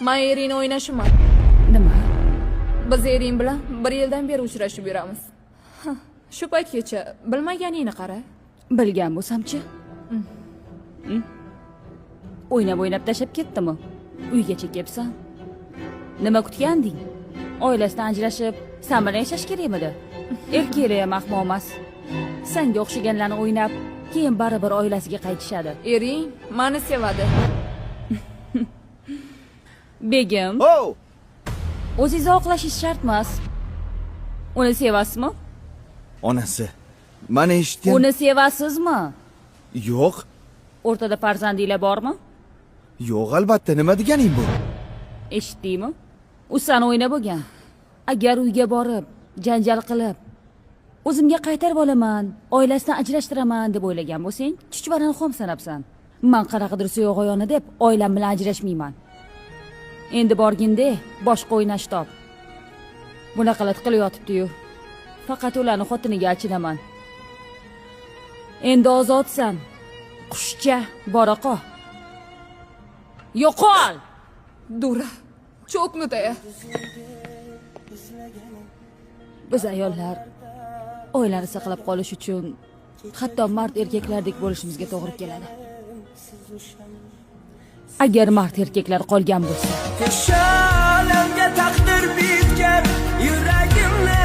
Men ering o'ynashiman. Nima? Biz ering bilan 1 yildan beri uchrashib yuramiz. Shu paytgacha bilmaganingni qara. Bilgan bo'lsam-chi? O'ynab tashab ketdimi? Uygacha kelibsan. Nima kutganding? Oilasidan ajrashib, sen bilan yashash kerakmidi? Erkaklar ham ahmoq emas. Senga o'xshaganlarni o'ynab, keyin baribir oilasiga qaytishadi. Ering meni sevadi. Begim, Oh! o'zingiz oqlashingiz shart emas. Uni sevasizmi? Onasi. Mana eshitgan. Uni sevasizmi? Yo'q. O'rtada farzandinglar bormi? Yo'q, albatta. Nima deganing bu? Eshitdingmi? U san o'ynab bo'lgan. Agar uyga borib, janjal qilib, o'zimga qaytarib olaman, oilasidan ajrashtiraman deb o'ylagan bo'lsang, chuchvarani xom sanabsan. Men qaraqadir suyoq oyoni deb oilam bilan ajrashmayman. Endi borginde boshqa o'ynash top. Bunaqalar qilib yotibdi-yu. Faqat ularni xotiniga achinaman. Endi ozodsan. Qushcha, bora qol. Yo'qol! Dura. Cho'knutaya. Biz ayollar oilani saqlab qolish uchun hatto mard erkaklardek bo'lishimizga to'g'ri keladi. Agar mard erkaklar qolgan bo'lsa, Shalamga taqdir bitgan yuragimni